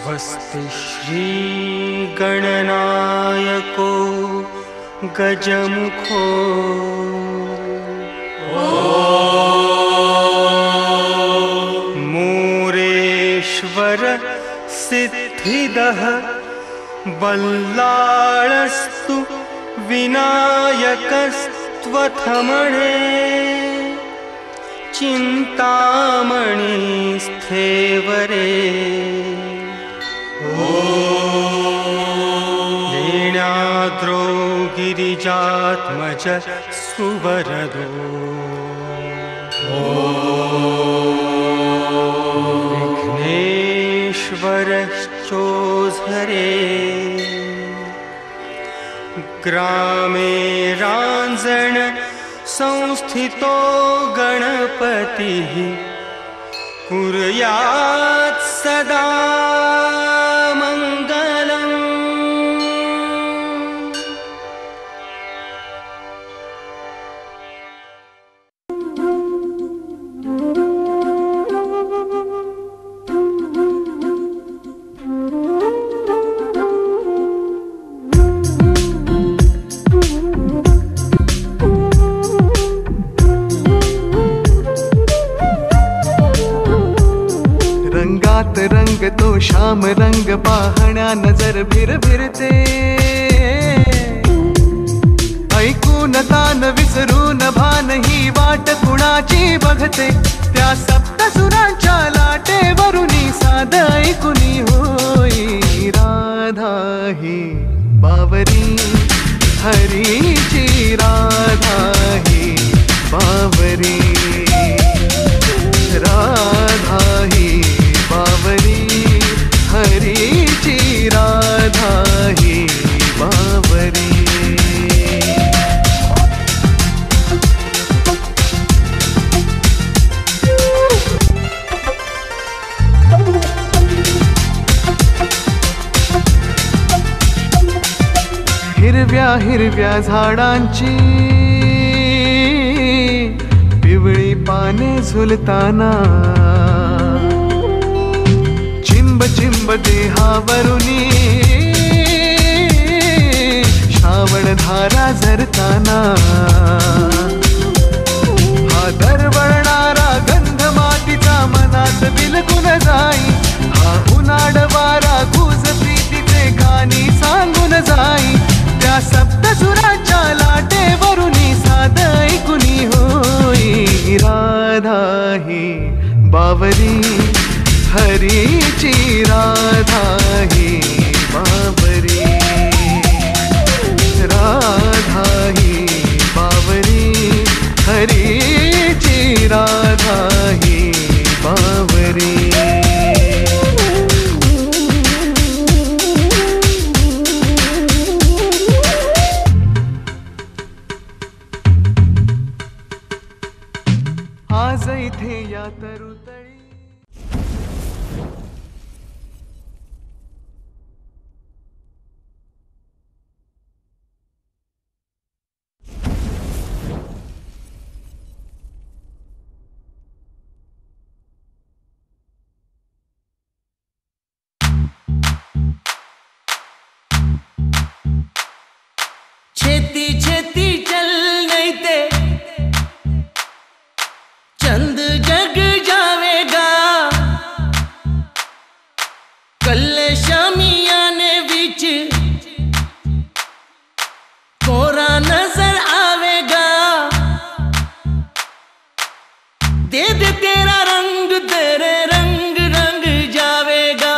स्वस्ति श्री गणनायको गजमुखो मूरेश्वर सिद्धिदः बल्लाळस्तु विनायकस्त्वथमणे चिन्तामणिस्थेवरे लीणाद्रो गिरिजात्मज सुवरदो विघ्नेश्वरश्चोधरे ग्रामे रांजण संस्थितो गणपतिः कुर्यात् सदा मंगलम्। रंग तो श्याम रंग पाहण्या नजर भिरभिरते ऐकून तान विसरून भान ही वाट कुणाची बघते त्या सप्तसुरांच्या लाटेवरुनी साध ऐकुनी होई राधा ही बावरी हरीची राधा ही बावरी राधा ही बावरी हरीची राधा ही बावरी। हिरव्या हिरव्या झाडांची पिवळी पाने झुलताना चिंब चिंब देहावरुनी श्रावण धारा झरताना हा दरवळणारा गंध मातीचा मनात बिलकुल जाई हा उन्हाळ वारा गुज प्रीतीचे गाणी सांगून जाई त्या सप्तसुराच्या लाटेवरुनी साध ऐकुनी होई राधा ही बावरी हरीची राधा ही बावरी राधा ही बावरी हरीची राधा ही बावरी। आज इथे या तरुतळी छेती छेती चल नहीं ते चंद जग जावेगा कल शामियाने बीच कोरा नजर आवेगा दे दे तेरा रंग तेरे रंग रंग जावेगा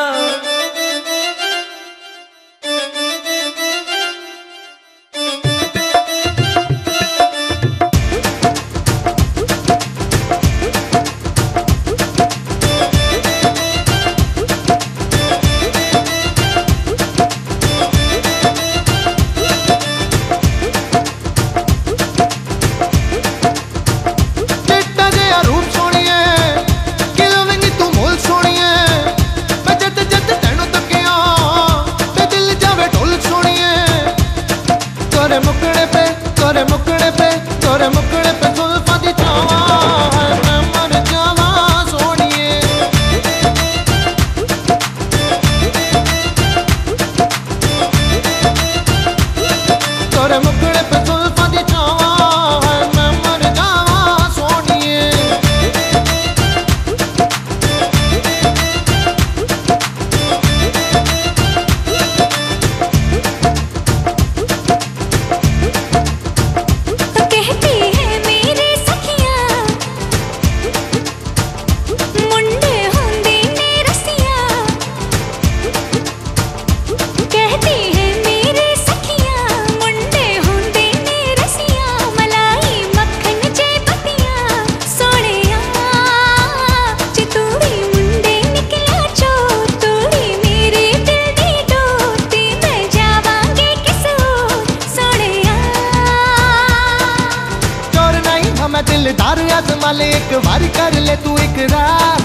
बार कर ले तू इकरार,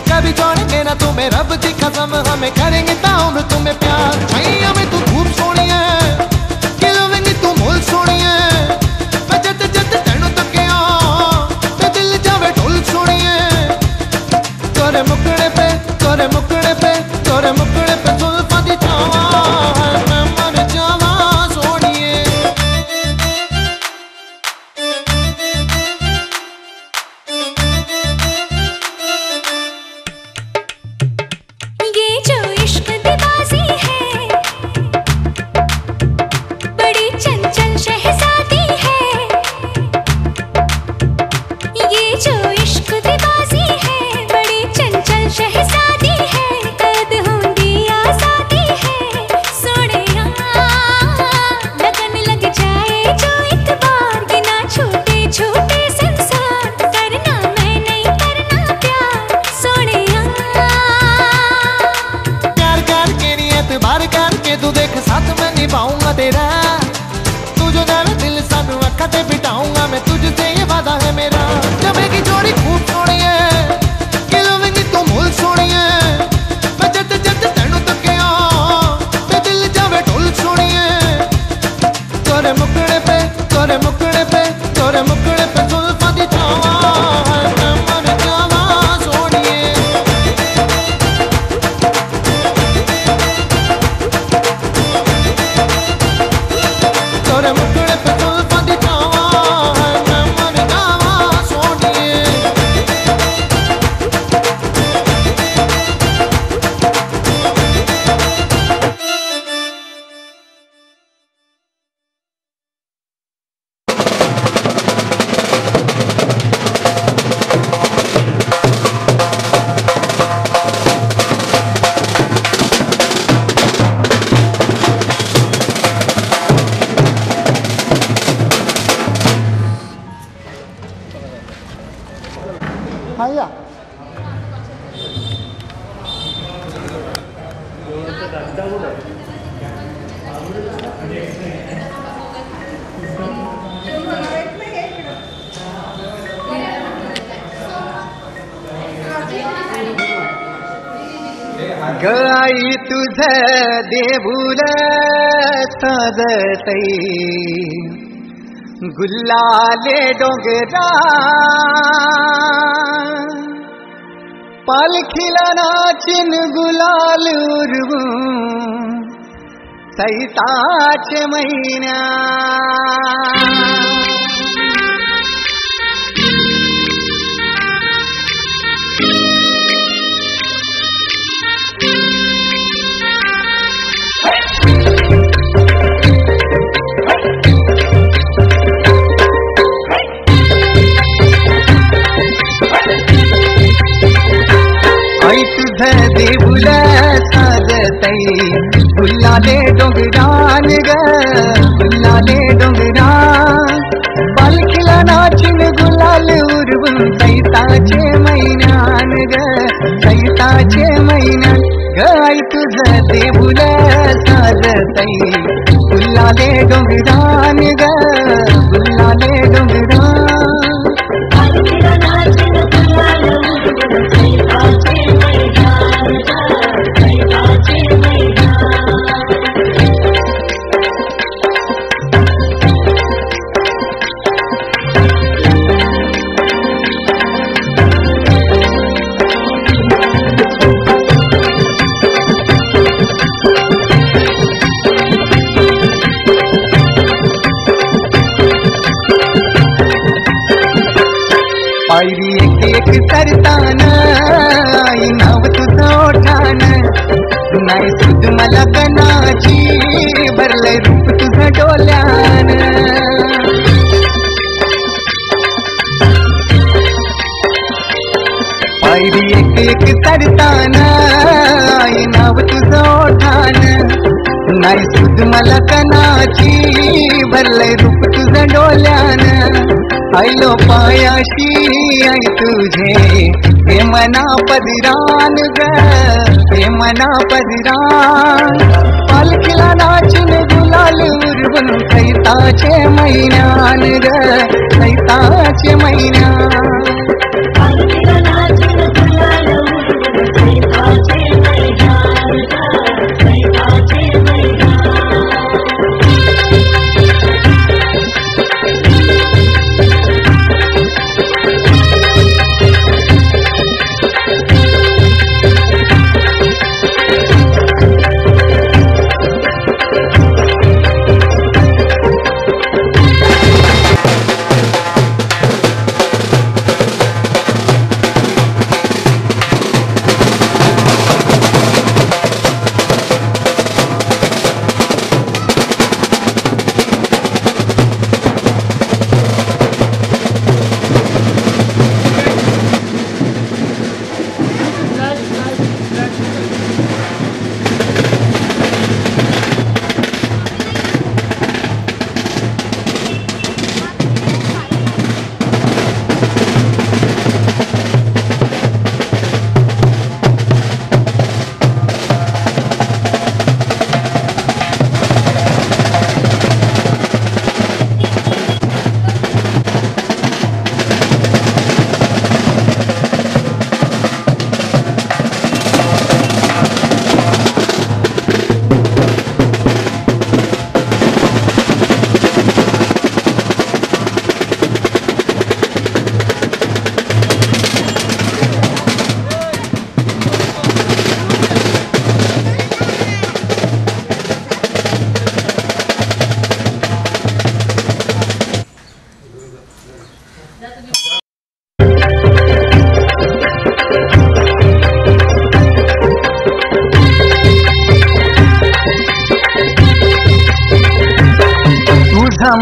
कभी छोड़ेंगे ना तुम्हें रब दी कसम, हमें करेंगे ताउम्र तुम्हें प्यार। छैया में तू खूब सोनी है, किलो में तू मोल सोनी है, मैं जद जद तेनू तकिया ते दिल जावे ढोल सोनी है। तोरे मुकड़े पे तोरे मुकड़े पे तोरे मुकड़े पे जुल्फां दी छावां, मैं मर जावां सोनिए। ये जो इश्क दी बाजी है, बड़ी चंचल शहजादी है। ये जो इश्क दी बाजी है, बड़ी चंचल शहजादी है। कैद होंदी आजादी है, सोनिया लगन लग जाए जो एक बार, ये ना छूटे छूटे संसार। करना मैं नहीं करना प्यार, सोनिया प्यार करके नियत बार करके तू देख साथ में निभाऊंगा तेरा, तू जो जाने दिल सानू अखा ते बिठाऊंगा मैं, तुझसे ये वादा है मेरा। जमेगी जोड़ी खूब सोनी है, किलो में तू मोल सोनी है, मैं जद जद तेनू तकिया ते दिल जावे ढोल सोनी है। तोरे मुकड़े पे तोरे मुकड़े पे तोरे मुकड़े पे जुल्फां दी छावां, मैं मर जावां सोनिए। तोरे मुकड़े पे जुल्फां दी छावां, मैं मर जावां सोनिए। गाई तुझे देऊळ साजतई, गुल्लाले डोंगरा पालखीला नाचिन गुलाल उरवू सैताचे महिना। आई तुझे देऊळ साजतई, गुल्लाले डोंगरान ग गुल्लाले डोंगरान, पालखीला नाचिन गुलाल उरवून सैताचे महिन्यान ग सैताचे महिन्यान। ग आई तुझे देऊळ साजतई, गुल्लाले डोंगरान ग गुल्लाले डोंगरान। पायरी एक एक करताना आई नाव तुझं ओठान, नाही सुध मला कणाची भरलंय रूप तुझं डोल्यान। पायरी एक एक करताना आई नाव तुझं ओठान, नाही सुध मला कणाची भरलंय रूप तुझं डोल्यान। आयलो पायाशी आई तुझे हे मना पदिरान ग हे मना पदिरान, पालखीला नाचून गुलाल उरवून सैताचे महिन्यान ग सैताचे महिन्यान।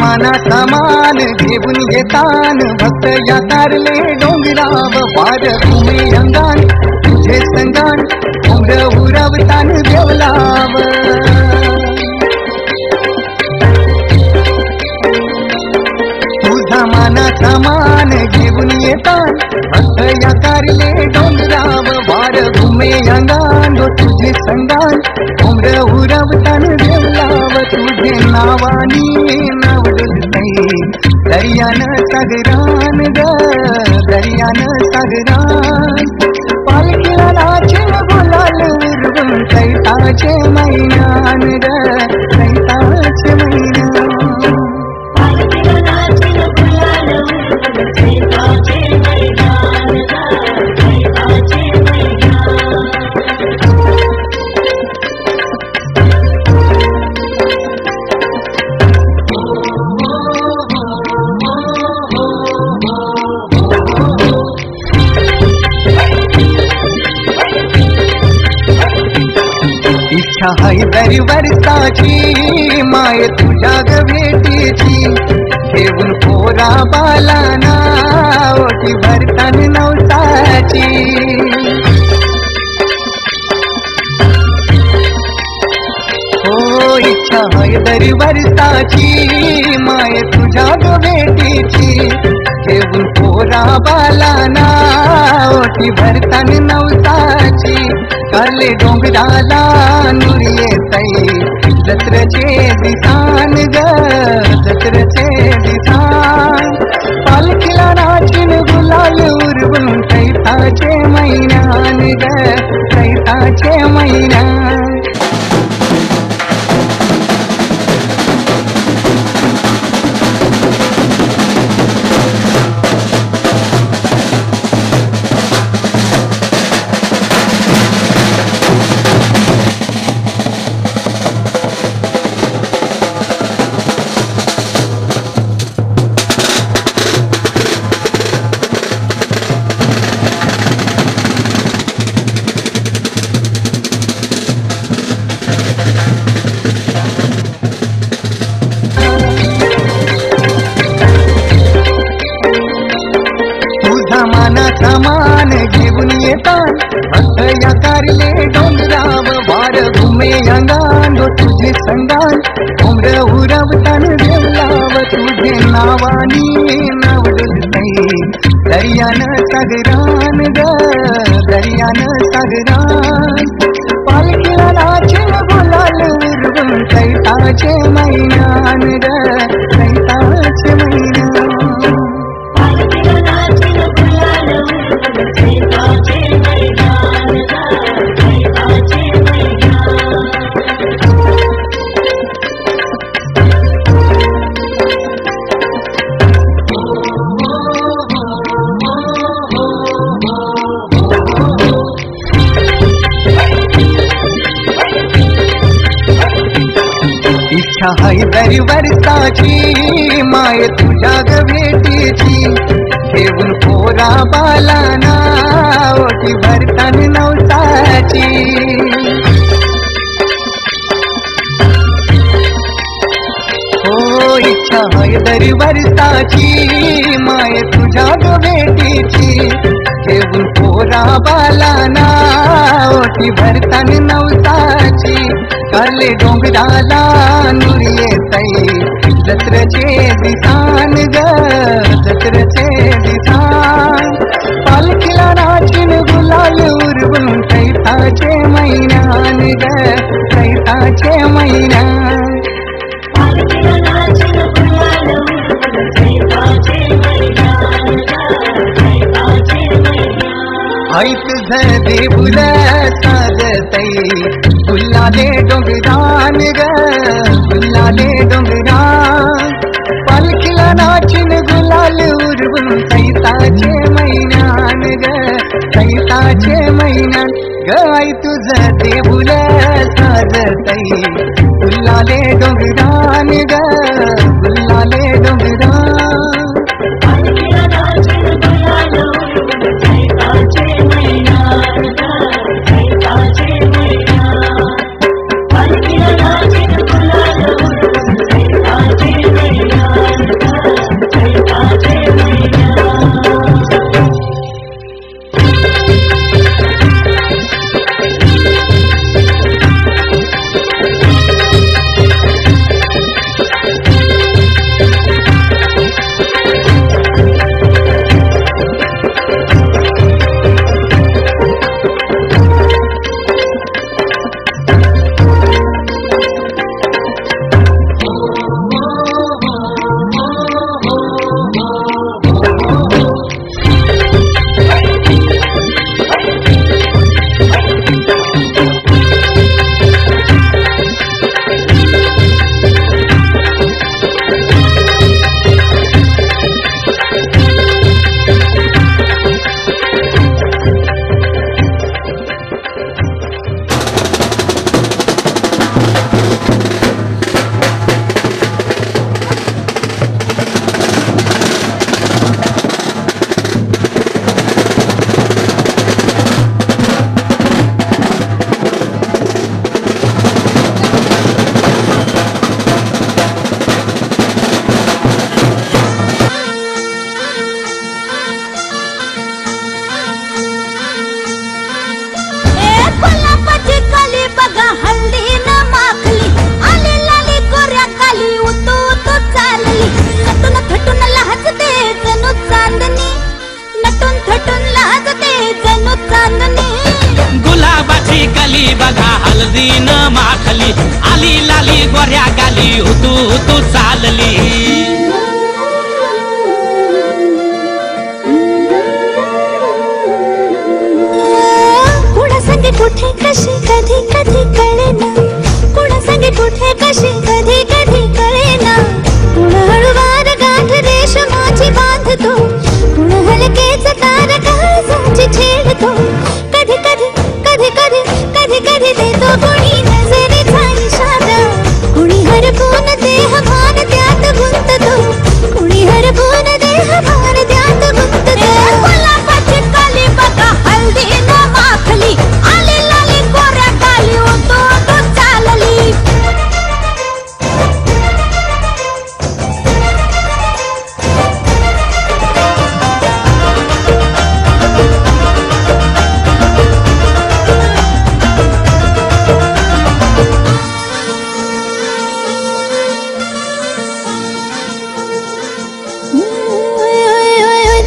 मानाचा मान घेऊन येतान भक्त या तारले डोंगराव वार भूमी अंगान तुझे संगान उमर उरवतान देवलाव तुझा मानाचा मान घेऊन येतान भक्त या तारले डोंगराव वार भूमी अंगान तुझे संगान उमर उरवतान देवलाव तुझे नावानी दर्यान सागरान ग दर्यान सागरान पालखीला नाचेल गुलाल विरवून कैताचे मैनान ग कैताचे मैनान पालखीला नाचेल गुलाल विरवून कैताचे मैनान ग कैताचे मैनान इच्छा है दरवरसाची माय तुझ्या ग भेटीची घेऊन पोरा बालाना ओटी भरतान नवसाची हो इच्छा है दरवरसाची माय तुझ्या ग भेटीची घेऊन पोरा बालाना ओटी भरतान नवसाची काले डोंगराला नुरिये तई जत्रचे दिसान ग जत्रचे दिसान पालखीला नाचीन गुलाल उरवून कैताचे मैनान ग कैताचे मैनान मान घेऊन येतान भक्त या कारले डोंगराव वार घुमे अंगान तुझे संगान उमर उरवतान देवलाव तुझे नावानी नवडतई दर्यान सागरान ग दर्यान सागरान पालखीला नाचेल गुलाल विरवून कैताचे मैनान ग कैताचे मैनान पालखीला नाचेल गुलाल कैकाचे मैदान ग कैकाचे मैदान इच्छा है दरी वर्षाची माय तुझ्या ग भेटीची घेऊन पोरा बालाना ओटी भरतान नवसाची हो इच्छा है दरी वर्षाची माय तुझ्या ग भेटीची घेऊन पोरा बालाना ओटी भरतान नवसाची काले डोंगराला नुरिये तई जत्रचे दिसान ग जत्रचे दिसान पालखीला नाचिन गुलाल उरवून कैताचे मैनान ग कैताचे मैनान पालखीला नाचिन गुलाल उरवून कैकाचे मैदान ग कैकाचे मैदान ऐक झदे बुल साजतई गुल्लाले डोंगरान ग गुल्लाले डोंगरान पालखीला नाचिन गुलाल उरवून कैताचे मैनान ग कैताचे मैनान ग आई तुझ देऊल साजतई गुल्लाले डोंगरान ग गुल्लाले डोंगरान पालखीला नाचिन गुलाल उरवून कैकाचे मैदान ग कैकाचे मैदान पालखीला नाचिन गुलाल उरवून कैकाचे मैदान ग कैकाचे मैदान हळदीन माखली आली लाली गोऱ्या गाली उतू उतू चालली कुणा संगे कुठे कशी कधी कधी कळेना कुणा संगे कुठे कशी कधी कधी कळेना कुणा हळूवार गाठ रेशमाची बांधतो कुणा हलकेच तार काळजाची छेडतो कधी कधी कधी कधी कधी कधी देतो कुणी नजरेचा इशारा कुणी हरपून देह भान त्यात गुंततो कुणी हरपून देह भान त्यात गुंततो गुलाबाची काली बघा हळदीन माखली आली लाली गोऱ्या गाली उतू उतू चालली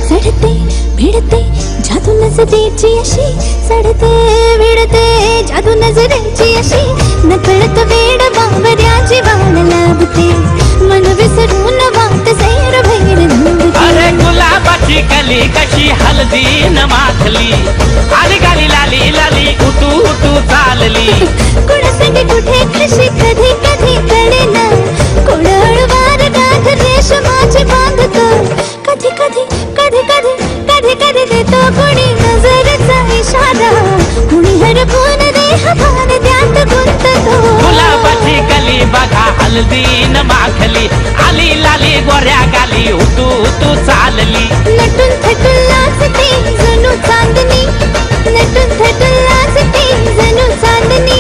चढते भिडते जादू नजरेची अशी चढते भिडते जादू नजरेची अशी नकळत वेड बावऱ्याची वाण लाभते मन विसरून वाट सैर भैर धुंदते अरे गुलाबाची कली कशी हळदीन माखली आली गाली लाली लाली उठू उठू चालली कुणासाठी कुठे कशी कधी कधी कळेना कोण हळवार गाठ रेशमाची बांधतो कधी कधी कधी कधी कधी कधी देतो कोणी नजरेचा इशारा कुणी हरपून देहभान त्यात गुंततो गुलाबाची कली बघा हळदीन माखली आली लाली गोऱ्या गाली उठू उठू चालली नटून थटून नाचते जणू चांदणी नटून थटून नाचते जणू चांदणी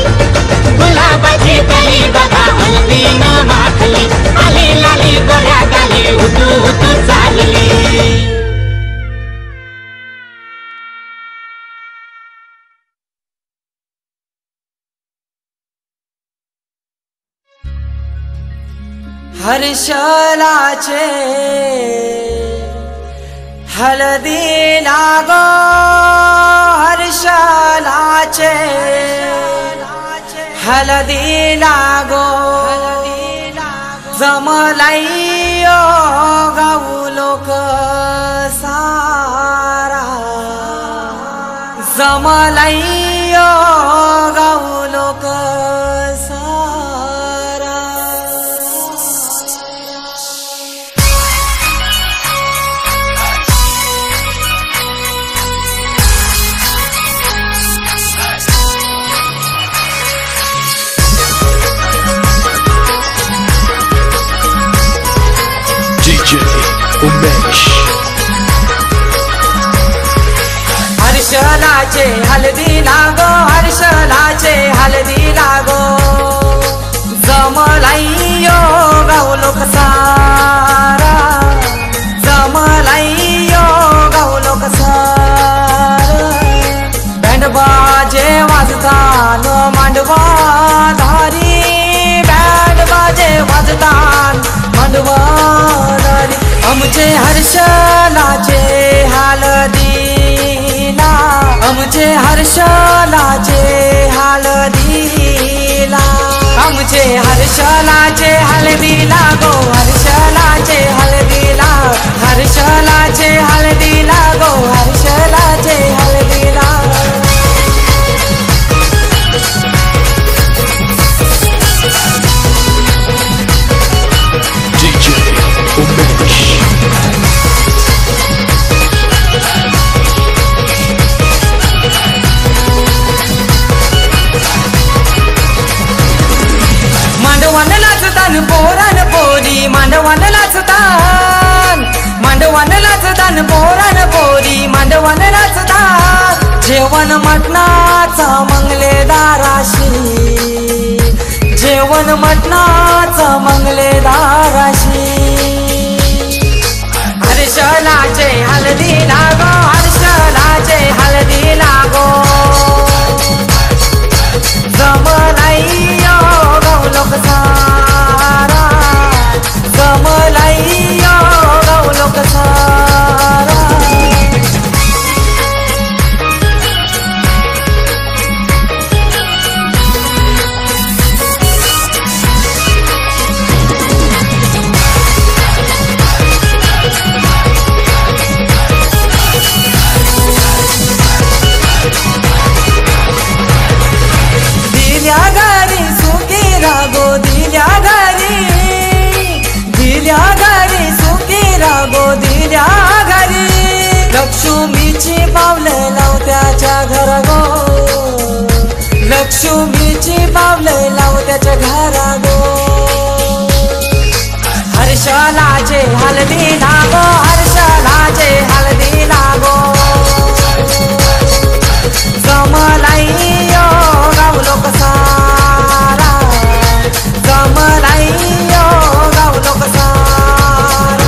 गुलाबाची कली बघा हळदीन माखली आली लाली गोऱ्या गाली उठू उठू चालली हर्षलाचे हळदी लागो हर्षलाचे हळदी लागो जमलाइयो गाऊ लोक सारा जमलाइयो गाऊ लोक हर्षलाचे हळदी लागो हर्षलाचे हळदी लागो जमलाइयो गाऊ लोक सारा जमलाइयो गाऊ लोक सारा बँड बाजे वाजतान मांडवा धारी बँड बाजे वाजतान मांडवा धारी आमचे हर्षलाचे हळदीला आमचे हर्षलाचे हळदीला आमचे हर्षलाचे हळदीला गो हर्षलाचे हळदीला हर्षलाचे हळदीला गो हर्षलाचे हळदीला मांडवान नाचतान पोरान पोरी मांडवान नाचतान मांडवान नाचतान पोरान पोरी मांडवान नाचतान जेवण मटणाचा मंगलेदाराशी जेवण मटणाचा मंगलेदाराशी हर्षलाचे हळदी लागो हर्षलाचे हळदी लागो जमलाइयो गाऊ लोक सारा जमलाइयो गाऊ लोक सारा लक्ष्मीची पावले लावत्याच्या घर गो लक्ष्मीची पावले लावत्याच्या घरा गो हर्षलाचे हळदी लागो हर्षलाचे हळदी लागो जमलाइयो गाऊ लोक सारा जमलाइयो गाऊ लोक सारा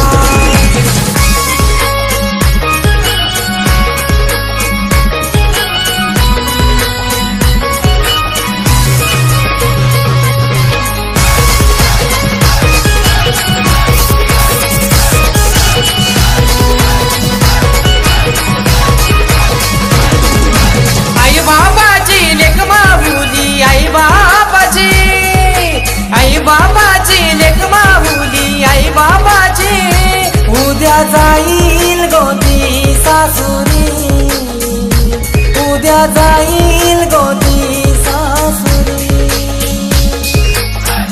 उद्या जाईल गोदी सासुरी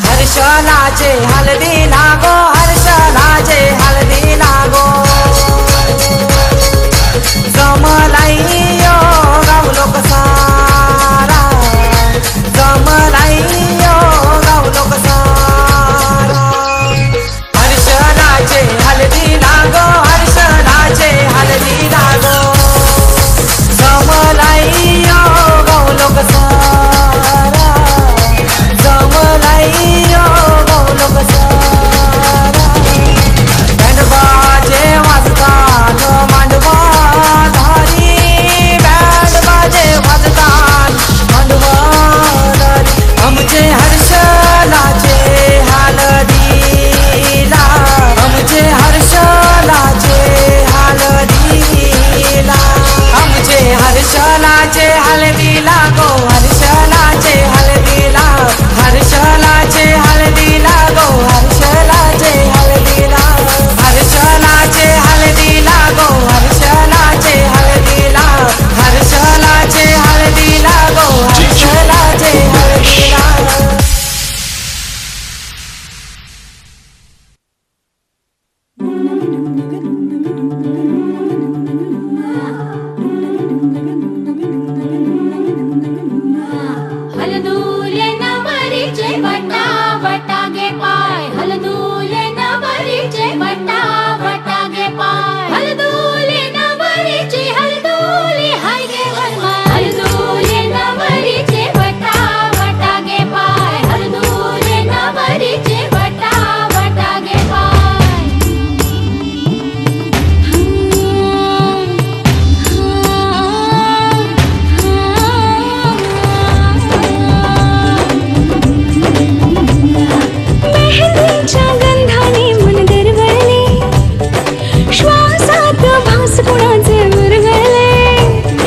हर्षलाचे हळदी लागो हर्षलाचे हळदी लागो जमलाई यो गाव लोक सारा जमलाई यो गाव लोक सारा हर्षलाचे हळदी लागो हर्षलाचे हळदी लागो जमलाई यो गाव लोक सारा जमलाई यो गाव लोक सारा बँड बाजे वाजतात मांडवा धारी बँड बाजे वाजतात मांडवा धारी आमचे हर्षलाचे हळदीला आमचे हर्षलाचे हळदीला आमचे हर्षलाचे हळदीला गो हर्षलाचे हळदीला हर्षलाचे हळदीला गो हर्षलाचे हळदीला हर्षलाचे हळदीला गो हर्षलाचे हळदीला हर्षलाचे हळदीला गो हर्षलाचे हळदीला हलदूले नवरीचे वटा वटागे पाय हलदूले नवरीचे वटा वटागे पाय हलदूले नवरीचे हलदूले हाय गे वरमाय हलदूले नवरीचे वटा वटागे पाय हलदूले नवरीचे वटा वटागे पाय मेहंदीच्या गंधाने मन दरवळले श्वासात भास कुणाचे मुरगळले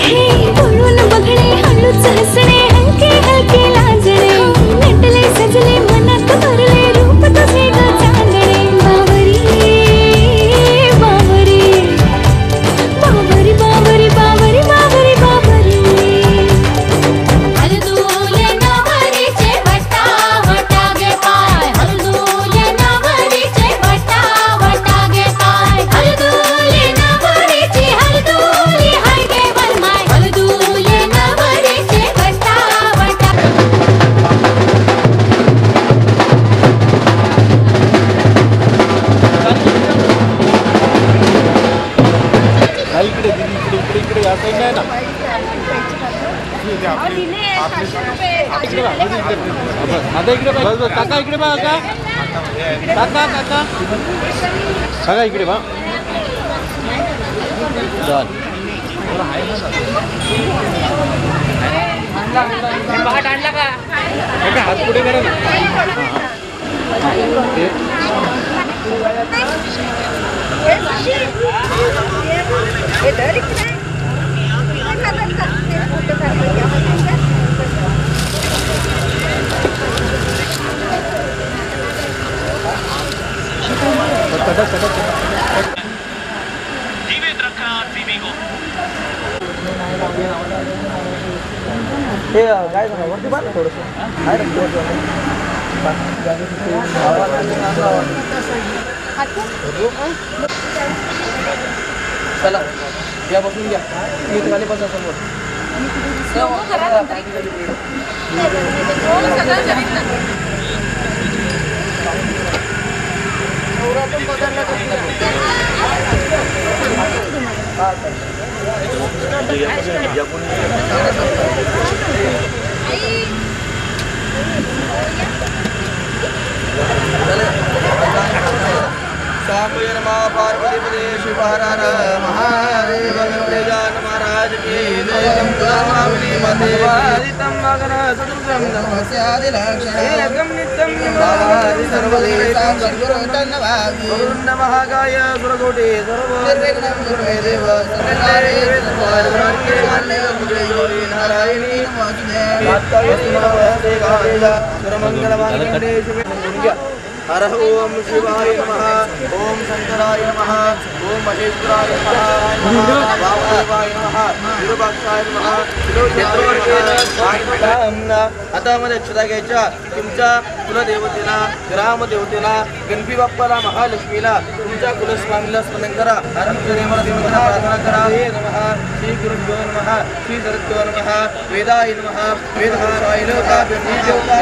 हे वळून बघणे हळूच हसणे हलके हलके लाजणे नटले सजले मनात भरले रूप तुझे ग चांदणे बावरी बावरी बावरी बावरी बावरी बावरी बावरी हलदूले नवरीचे वटा वटागे पाय हलदूले नवरीचे वटा वटागे पाय हलदूले नवरीचे हलदूले हाय गे वरमाय हलदूले नवरीचे वटा वटा इकडे दिली इकडे इकडे इकडे या साईड नाही ना आता इकडे बस बस काका इकडे बा काका काका काका काका इकडे बा चल काका हात पुढे करा ना हे काय सांगा वरती बांध थोडंसं काय चला या बसून घ्या मी खाली बसा समोर पार्वती शिव हर महादेव गजानन महाराज की देवादितं मगन सदृशं नमस्यादिलक्षणं नित्यं सर्वदेवतां महागाय सुरकोटि सर्वनिर्विघ्नं कुरु देव नारायणी नमस्ते हर ओम शिवाय नमः ओम शंकराय नमः ओम महेश्वराय नमः वामदेवाय नमः विरूपाक्षाय नमः आता मध्ये अक्षता घ्यायच्या तुमच्या कुलदेवतेला ग्रामदेवतेला गणपती बाप्पाला महालक्ष्मीला तुमच्या कुलस्वामीला स्मरण करा प्रार्थना करा हे नमः श्री गुरुभ्यो नमः श्री सरस्वती नमः वेदाय नमः वेदहाराय नमः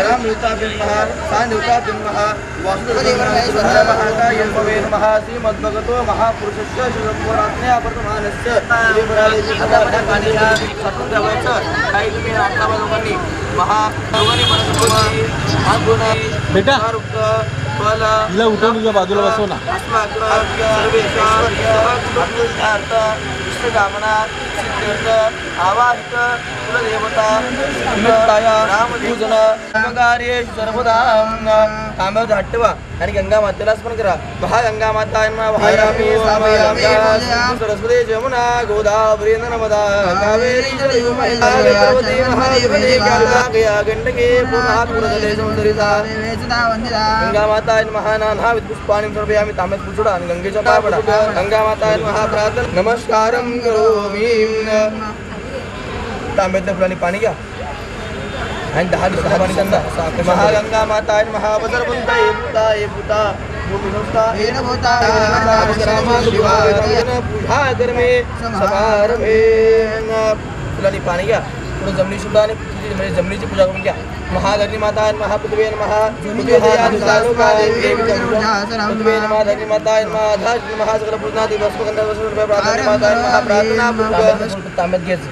राम देवताभ्यो नमः सान देवताभ्यो नमः वासुदेवाय नमः श्रीमद्भगवतो महापुरुषस्य शिवपुराज्ञा वर्तमानस्य काही तुम्ही आठवा लोकांनी बेटा तिला उठवून तुझ्या बाजूला बसव ना. कामना सिद्ध्यर्थ आवाहित कुलदेवता रामपूजन कार्य सर्वदा कामावर हटवा आणि गंगा मातेला स्मरण करा. महागंगा माता सरस्वती जमुना गोदावरी नर्मदा कावेरी गंडके गंगा माता महानाना पुष्पाणि समर्पयामि तांब्यात पुचडा आणि गंगेच्या पाया पडा. गंगा माता महाप्रार्थना नमस्कारम करोमि. तांब्यातल्या फुलांनी पाणी घ्या आणि 10 दिवसाला पाणी त्यांना. महागंगा माता महावदर बनता ये पुता पूजा कर्मे समारंभे. फुलांनी पाणी घ्या. पुढे जमिनी सुद्धा आणि म्हणजे जमिनीची पूजा करून घ्या. महाधरणी माता महापृथ्वी नमः पृथ्वी नमः धरणी माता नमः सकल पूजनादी वस्पगंधा वस्त्र प्रार्थना माता नमः प्रार्थना तांब्यात घ्यायचं.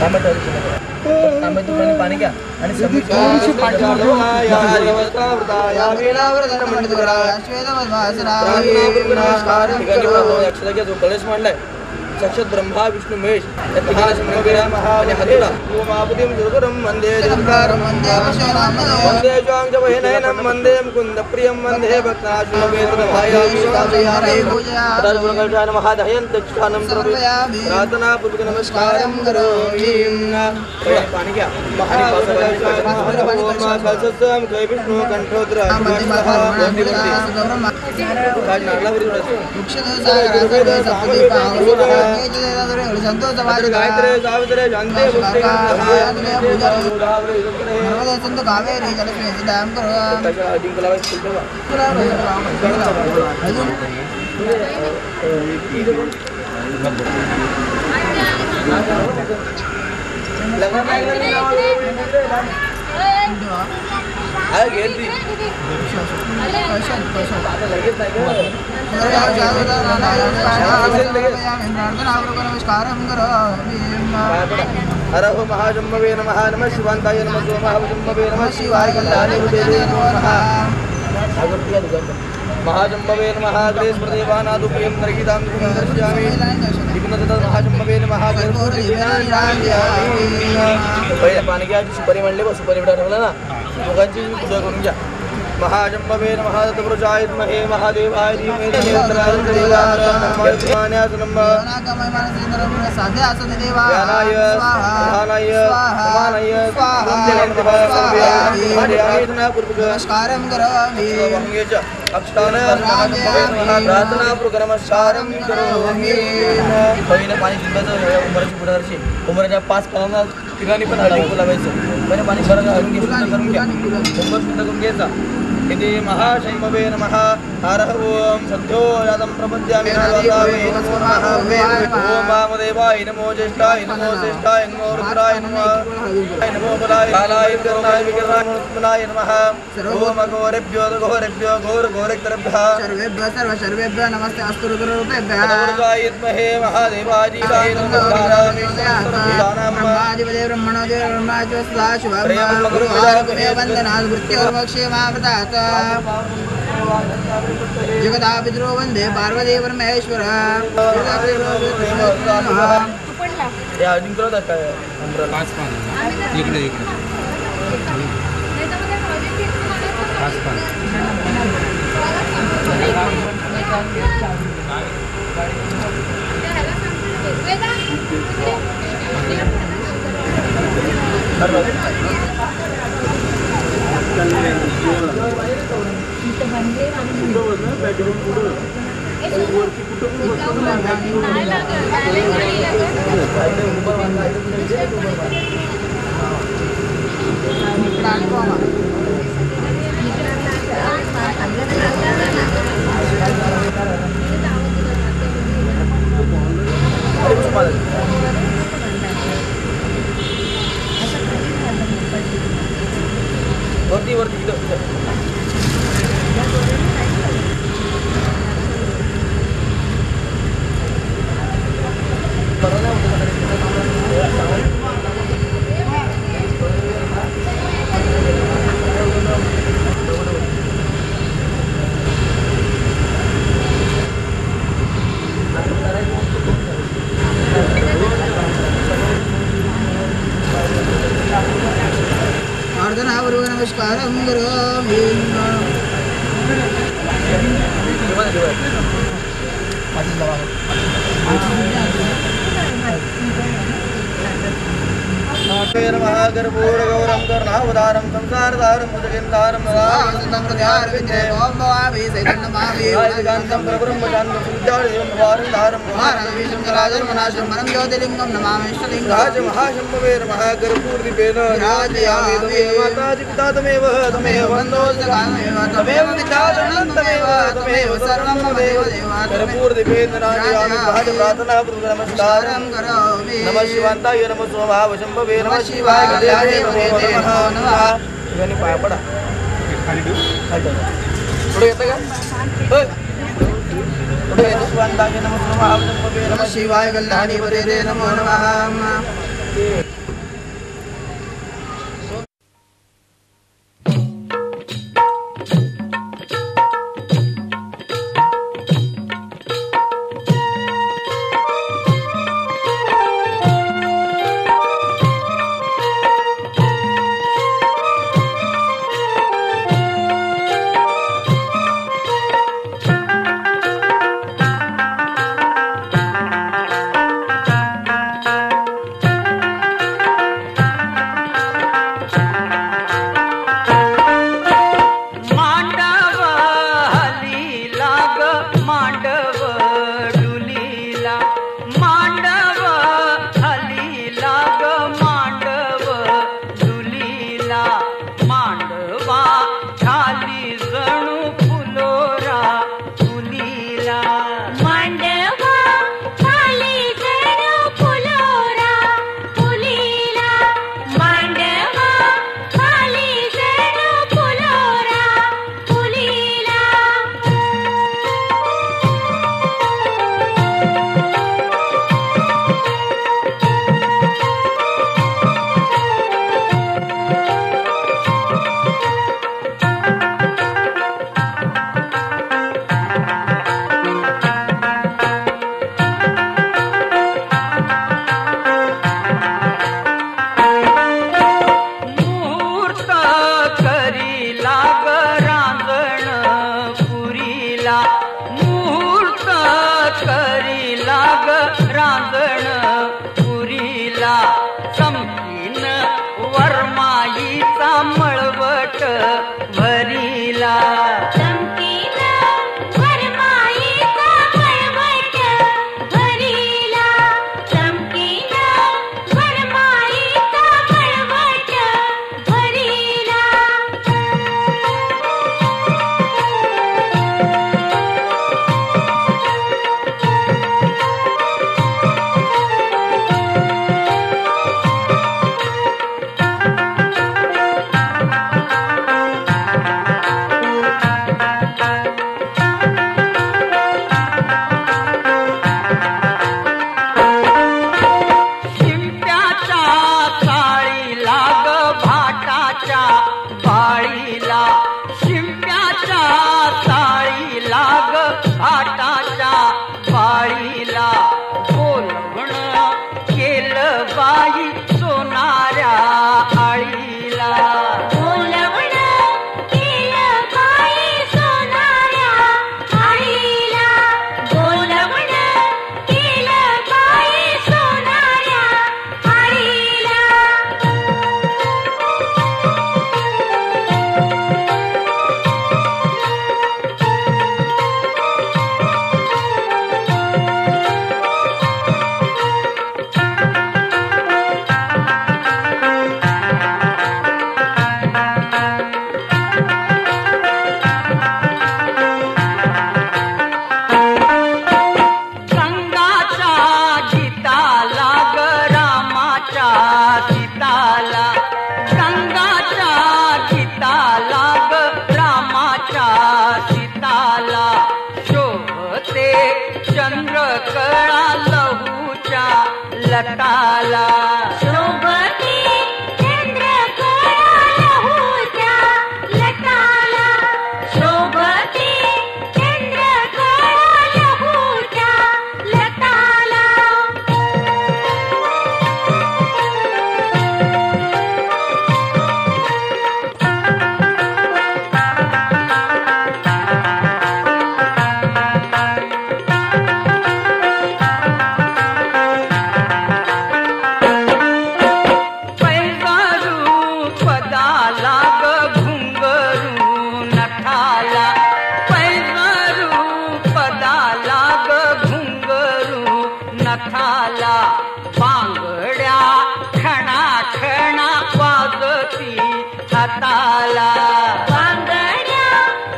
तांब्यात पाणी घ्या आणि जो कलश मांडलाय साक्षात ब्रह्मा विष्णू महेश वंदे मुकुंद प्रियम वंदे प्रार्थना पूर्वक नमस्कार पाणी घ्या. विष्णू कंठोत्र गायत्री सावित्री शांती कावेरी हर महाजम्भवे नमः नमः शिवांताय नमः महाजम्भवे नमः शिवाय महाजम्भवे नमः ग्रेस प्रदेवानादुप्रियं नरगितां दर्शयामि महाजम्भवे नमः पहिले पाणी घ्या. सुपारी मांडले बा सुपारी बेटा ठेवला ना दोघांची पूजा करून घ्या. महाजम्भवे नमः तत्पुरुषाय विद्महे महादेवाय धीमहि उमराच्या 5 पानांना ठिकाणी पण हळदी कुंकू लावायचं. पहिले पाणी करून घ्या. शुद्ध करून घ्यायचा. इति महाशंभवे नमः. हर ओम सद्यो जातं प्रपद्यामि नमो नमः. ओम वामदेवाय नमो ज्येष्ठाय नमो श्रेष्ठाय नमो रुद्राय नमः नमो बलाय कालाय विकरणाय विकरणाय नमः. ओम घोरेभ्यो घोरेभ्यः सर्वेभ्यः नमस्ते अस्तु रुद्ररूपेभ्यः. विद्महे महादेवाय नमः. ब्रह्मादिपदे ब्रह्मणोदे ब्रह्माच्वस्ता शुभं मृत्योर्मोक्षेमावृतात् जगदाभिद्रो वंदे पार्वती परमेश्वर. वरती वरती इथं नमस्कारं करोमि महागर्भूरगौरं कर्णावतारं संसारधारं मुदगेन्दारं ज्योतिलिंगम नमामि राज महाशंभवेर महागर्भूर्दीपेन माताजि पिता तमेव तमेव तमेव विद्याधरं तमेव सर्वं तमेव गर्भूर्दीपेन राजयामि राज प्रार्थना नमस्कारं करोमि नमः शिवांताय नमः स्वभाव शंभवे नमः शिवाय गजानने नमो नमः इवनी पाया पडा पुढे येतं का होय पुढे येतं शिवांताय नमः स्वभाव शंभवे नमः शिवाय कल्याणी वरे नमो नमः लटाला शोभती चंद्रकला लहूच्या लटाला शोभती चंद्रकला लहूच्या लटाला नथाला बांगड्या खणा खणा वाजती हाताला बांगड्या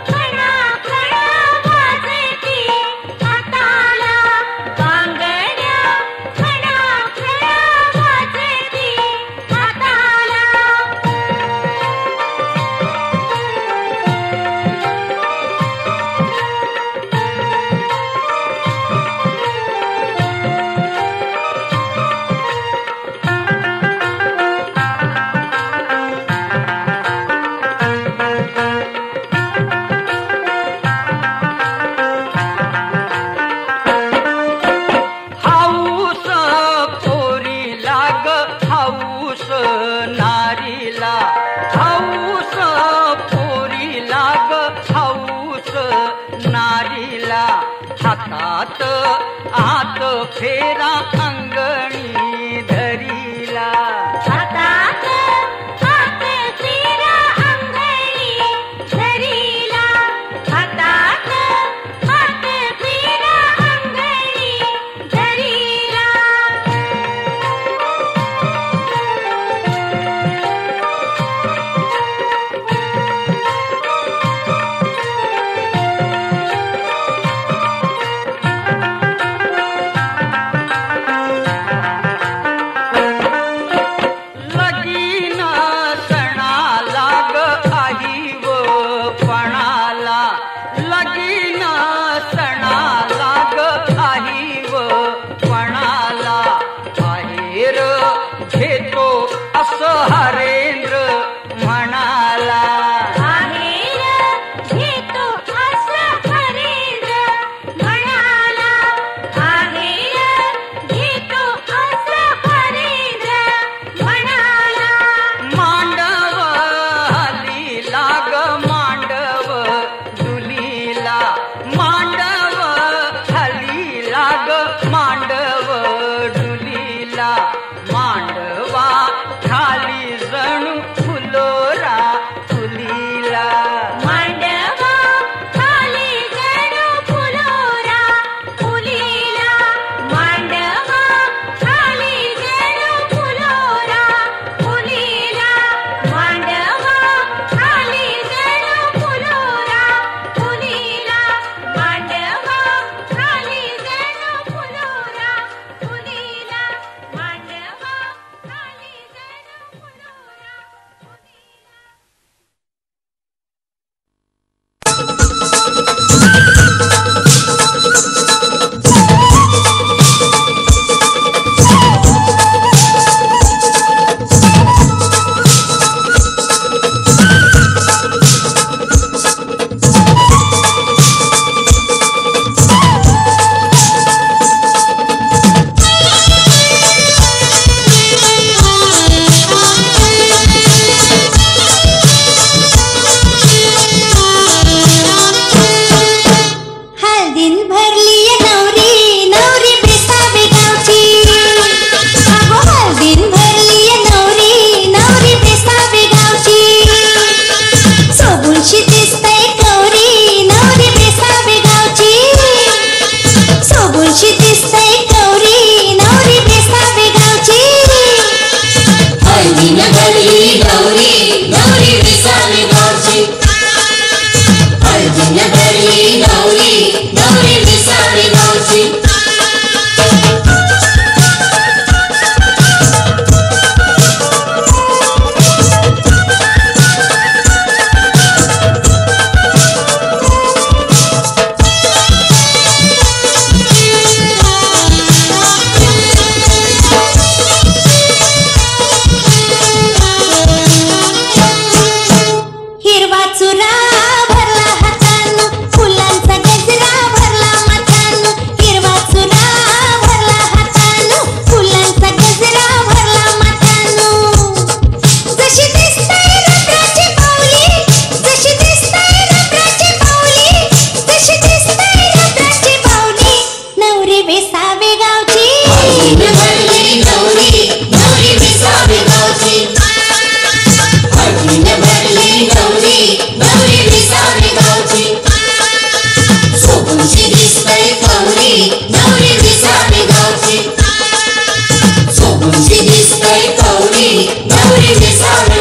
खणा खणा वाजती हाताला बांगड्या खणा खणा वाजती हाताला हाऊस पोरीला ग हाऊस नारीला हाऊस पोरीला ग हाऊस नारीला हातात आत फेरा अंगणी धरीला हातात हात शिरा अंगणी धरीला हातात हात शिरा अंगणी धरीला लगीन सणाला ग आई व पणाला लगीन सणाला ग आई व पणाला आहेर घेतो असं हरेंद्र म्हणाला आहेर घेतो असं हरेंद्र म्हणाला आहेर घेतो असं हरेंद्र म्हणाला मांडव हली लाग मांडव दुलीला मांडव हली लाग मांडव डुलीला मांडवा खाली जणू फुलोरा फुलीला मांडवा खाली जणू फुलोरा फुलीला मांडवा खाली जणू फुलोरा फुलीला मांडवा खाली जणू फुलोरा फुलीला मांडवा खाली जणू फुलोरा फुलीला मांडवा खाली जणू फुलोरा हळदीन भरली नवरी नवरी बेसावे गावची अगो हळदीन भरली नवरी नवरी बेसावे गावची सोबूनशी दिसतय गौरी नवरी बेसावे गावची सोबूनशी दिसतय गौरी नवरी बेसावे गावची हळदीन भरली गौरी गौरी बेसावे गावची हळदीन भरली गौरी गौरी बेसावे गावची नवरी नेसावे